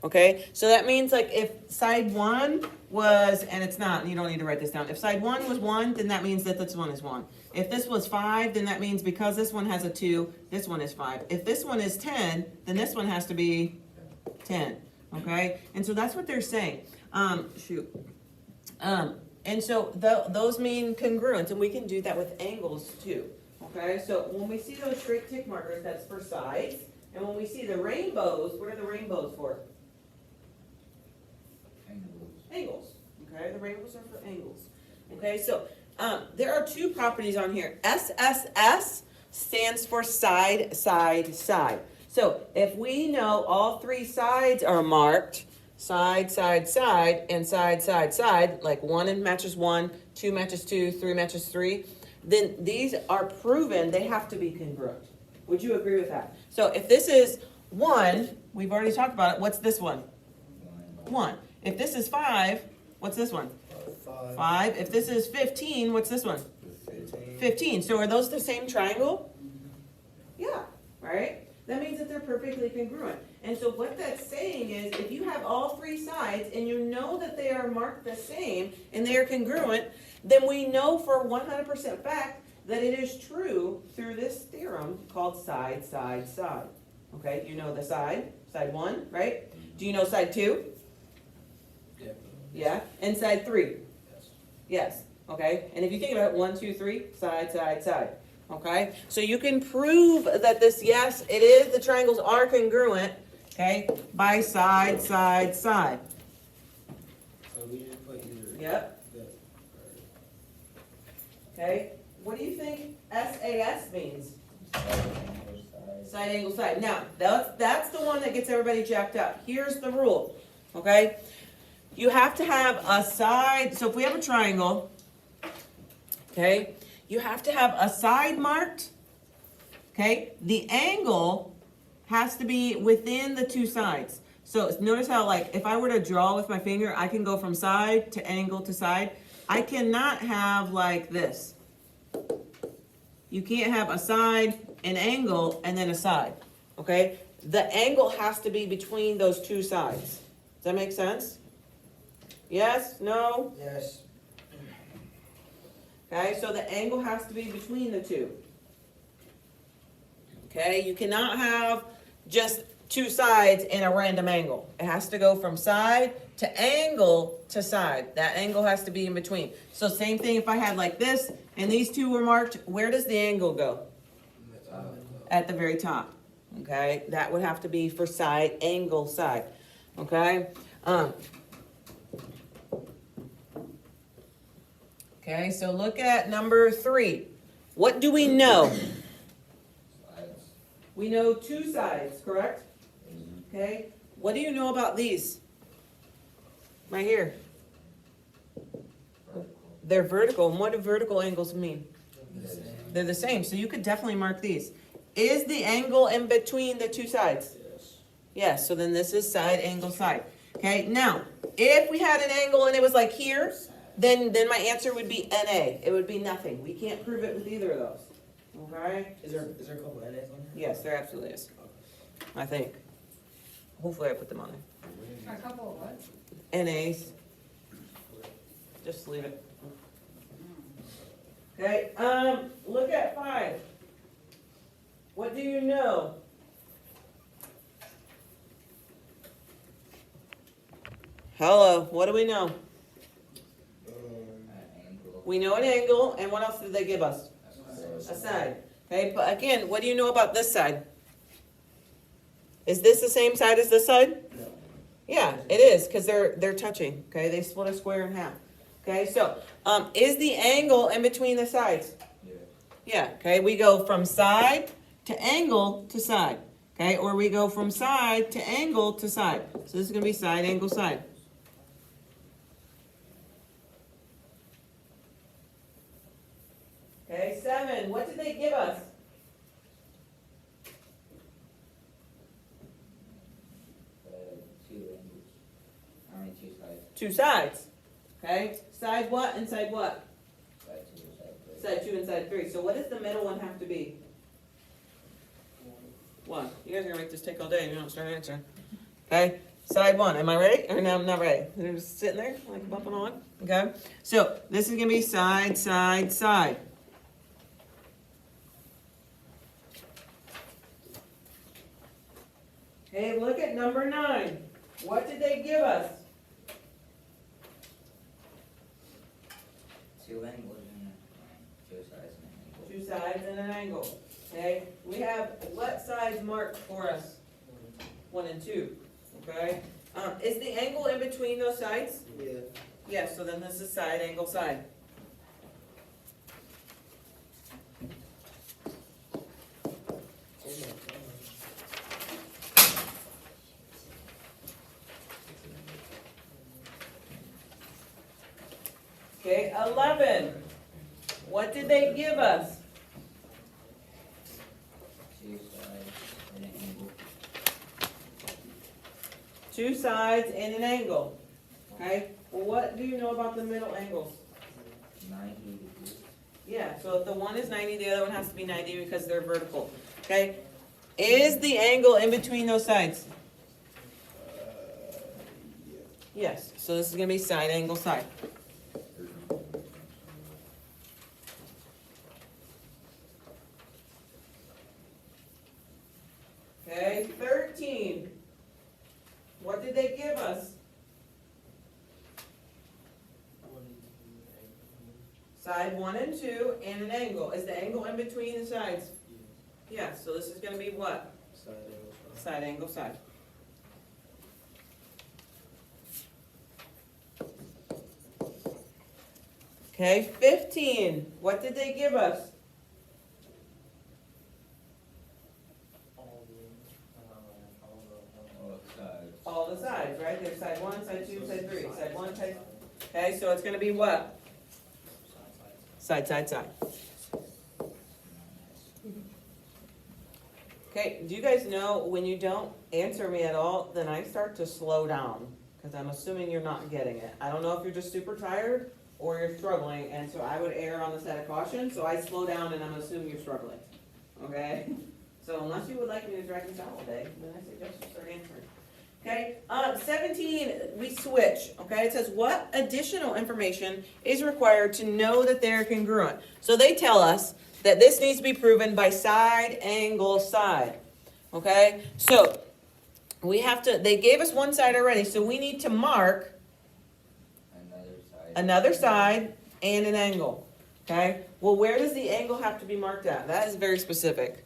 Okay, so that means like if side 1 was, and it's not, and you don't need to write this down. If side 1 was 1, then that means that this one is 1. If this was 5, then that means because this one has a 2, this one is 5. If this one is 10, then this one has to be 10. Okay, and so that's what they're saying. And so those mean congruence, and we can do that with angles too. Okay, so when we see those straight tick markers, that's for sides. And when we see the rainbows, what are the rainbows for? Angles. Okay, the rainbows are for angles. Okay, so there are 2 properties on here. SSS stands for side, side, side. So if we know all 3 sides are marked, side, side, side, and side, side, side, like 1 matches 1, 2 matches 2, 3 matches 3, then these are proven they have to be congruent. Would you agree with that? So if this is 1, we've already talked about it, what's this one? 1. If this is 5, what's this one? 5. If this is 15, what's this one? 15. So are those the same triangle? Yeah, right? That means that they're perfectly congruent. And so what that's saying is if you have all 3 sides and you know that they are marked the same and they are congruent, then we know for 100% fact that it is true through this theorem called side, side, side. Okay, you know the side 1, right? Do you know side 2? Yeah, and side 3? Yes, okay. And if you think about it, 1, 2, 3, side, side, side. Okay, so you can prove that this, yes, it is, the triangles are congruent, okay, by side, side, side. So we just put either. Yep. Okay, what do you think SAS means? Side, angle, side. Now, that's the one that gets everybody jacked up. Here's the rule, okay? You have to have a side, so if we have a triangle, okay, you have to have a side marked, okay? The angle has to be within the 2 sides. So notice how, like, if I were to draw with my finger, I can go from side to angle to side. I cannot have like this. You can't have a side, an angle, and then a side, okay? The angle has to be between those 2 sides. Does that make sense? Yes? No? Yes. Okay, so the angle has to be between the 2. Okay, you cannot have just 2 sides in a random angle. It has to go from side to angle to side. That angle has to be in between. So same thing if I had like this and these 2 were marked, where does the angle go? At the very top. Okay, that would have to be for side, angle, side. Okay. Okay, so look at number 3. What do we know? We know 2 sides, correct? Okay, what do you know about these? Right here. They're vertical, and what do vertical angles mean? They're the same, so you could definitely mark these. Is the angle in between the 2 sides? Yes, so then this is side, angle, side. Okay, now, if we had an angle and it was like here, then my answer would be NA. It would be nothing. We can't prove it with either of those. Okay? Is there a couple of NAs on here? Yes, there absolutely is. I think. Hopefully I put them on there. A couple of what? NAs. Just leave it. Okay, look at 5. What do you know? Hello, what do we know? We know an angle, and what else did they give us? A side. Okay, but again, what do you know about this side? Is this the same side as this side? No. Yeah, it is, because they're touching. Okay, they split a square in half. Okay, so is the angle in between the sides? Yeah, okay, we go from side to angle to side. Okay, or we go from side to angle to side. So this is going to be side, angle, side. Okay, 7. What did they give us? Two sides. 2 sides. Okay, side what and side what? Side 2 and side 3. Side 2 and side 3. So what does the middle one have to be? 1. You guys are going to make this take all day if you don't start answering. Okay, Side one, am I ready? Or no, I'm not ready. They're just sitting there, like bumping on, okay? So this is gonna be side, side, side. Okay, look at number 9. What did they give us? Two angles and two sides and an angle. 2 sides and an angle. Okay, we have what sides marked for us? 1 and 2. Okay, is the angle in between those sides? Yeah. Yes, so then this is side, angle, side. Okay, 11. What did they give us? Two sides and an angle. 2 sides and an angle. Okay, well, what do you know about the middle angles? 90 degrees. Yeah, so if the one is 90, the other one has to be 90 because they're vertical. Okay, is the angle in between those sides? Yes, so this is gonna be side, angle, side. Okay, 13. What did they give us? Side 1 and 2 and an angle. Is the angle in between the sides? Yeah, so this is gonna be what? Side, angle, side. Okay, 15. What did they give us? All the sides, right? There's side 1, side 2, side 3. Side 1, side. Okay, so it's gonna be what? Side, side, side. Okay, do you guys know when you don't answer me at all, then I start to slow down? Because I'm assuming you're not getting it. I don't know if you're just super tired or you're struggling, and so I would err on the side of caution, so I slow down and I'm assuming you're struggling. Okay? So unless you would like me to drag this out all day, then I suggest you start answering. Okay, 17, we switch, okay? It says, what additional information is required to know that they're congruent? So they tell us that this needs to be proven by side, angle, side, okay? So we have to, they gave us one side already, so we need to mark another side and an angle, okay? Well, where does the angle have to be marked at? That is very specific.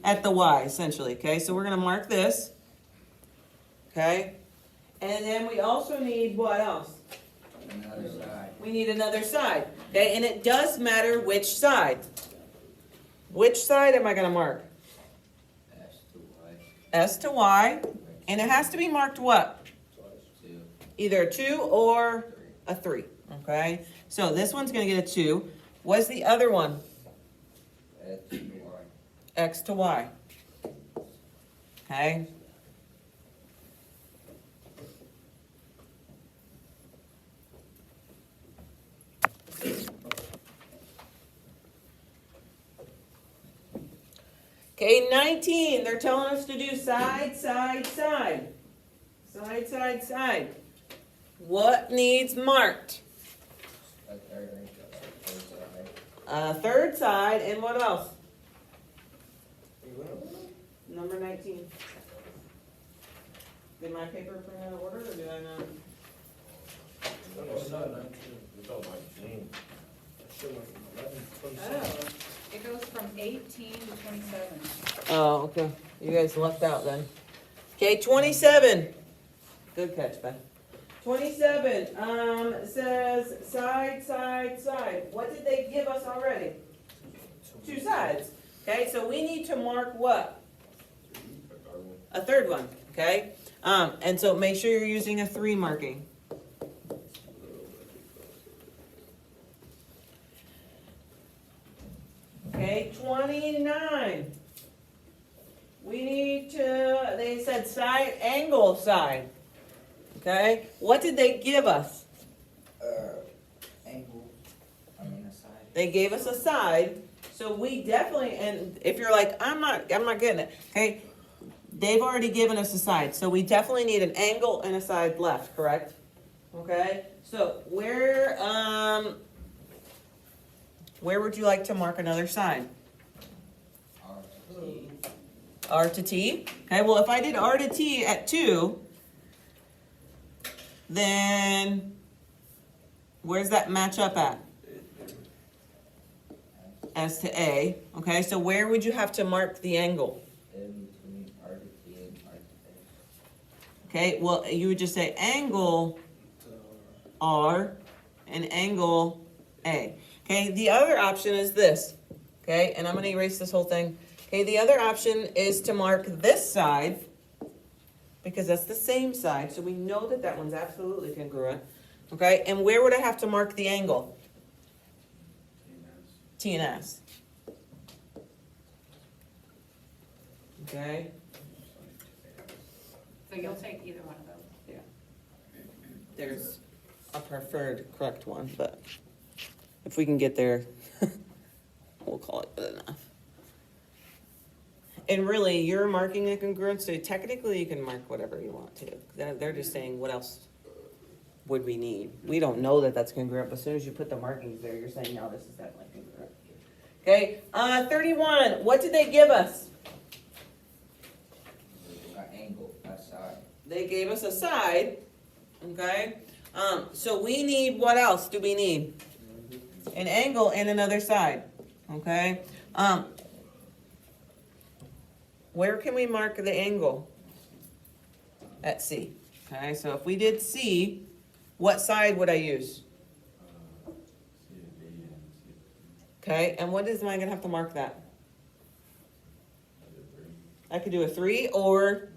At the Y, essentially, okay? So we're gonna mark this. Okay, and then we also need what else? Another side. We need another side, okay, and it does matter which side. Which side am I gonna mark? S to Y. S to Y, and it has to be marked what? 2. Either a 2 or a 3, okay? So this one's gonna get a 2. What's the other one? X to Y. X to Y. Okay? Okay, 19, they're telling us to do side, side, side. Side, side, side. What needs marked? A third side. Third side, and what else? Number 19. Did my paper print out of order, or did I not? It's not 19, it's all 19. Oh. It goes from 18 to 27. Oh, okay. You guys left out then. Okay, 27. Good catch, Ben. 27, says side, side, side. What did they give us already? 2 sides. Okay, so we need to mark what? A third one, okay? And so make sure you're using a 3 marking. Okay, 29. We need to, they said side, angle, side. Okay, what did they give us? Angle. I mean a side. They gave us a side, so we definitely, and if you're like, I'm not getting it, okay, they've already given us a side, so we definitely need an angle and a side left, correct? Okay, so where would you like to mark another side? R to T. R to T? Okay, well, if I did R to T at 2, then where's that match up at? S to A. Okay, so where would you have to mark the angle? In between R to T and R to A. Okay, well, you would just say angle R and angle A. Okay, the other option is this. Okay, and I'm going to erase this whole thing. Okay, the other option is to mark this side because that's the same side, so we know that that one's absolutely congruent. Okay, and where would I have to mark the angle? T and S. Okay, So you'll take either one of those. yeah. There's a preferred correct one, but if we can get there, we'll call it good enough. And really, you're marking a congruent, so technically you can mark whatever you want to. They're just saying, what else would we need? We don't know that that's congruent, but as soon as you put the markings there, you're saying, no, this is definitely congruent. Okay, 31, what did they give us? An angle, a side. They gave us a side, okay? So we need, what else do we need? An angle and another side, okay? Where can we mark the angle? At C, okay? So if we did C, what side would I use? Okay, and what am I gonna have to mark that? I could do a 3 or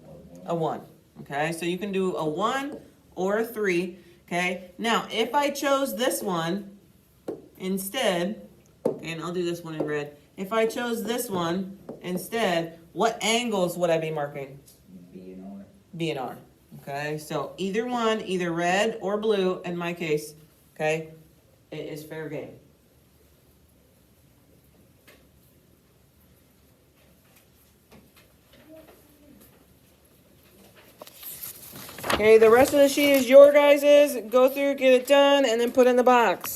a 1, okay? So you can do a 1 or a 3, okay? Now, if I chose this one instead, okay, and I'll do this one in red. If I chose this one instead, what angles would I be marking? B and R. B and R, okay? So either one, either red or blue, in my case, okay, it is fair game. Okay, the rest of the sheet is your guys's. Go through, get it done, and then put in the box.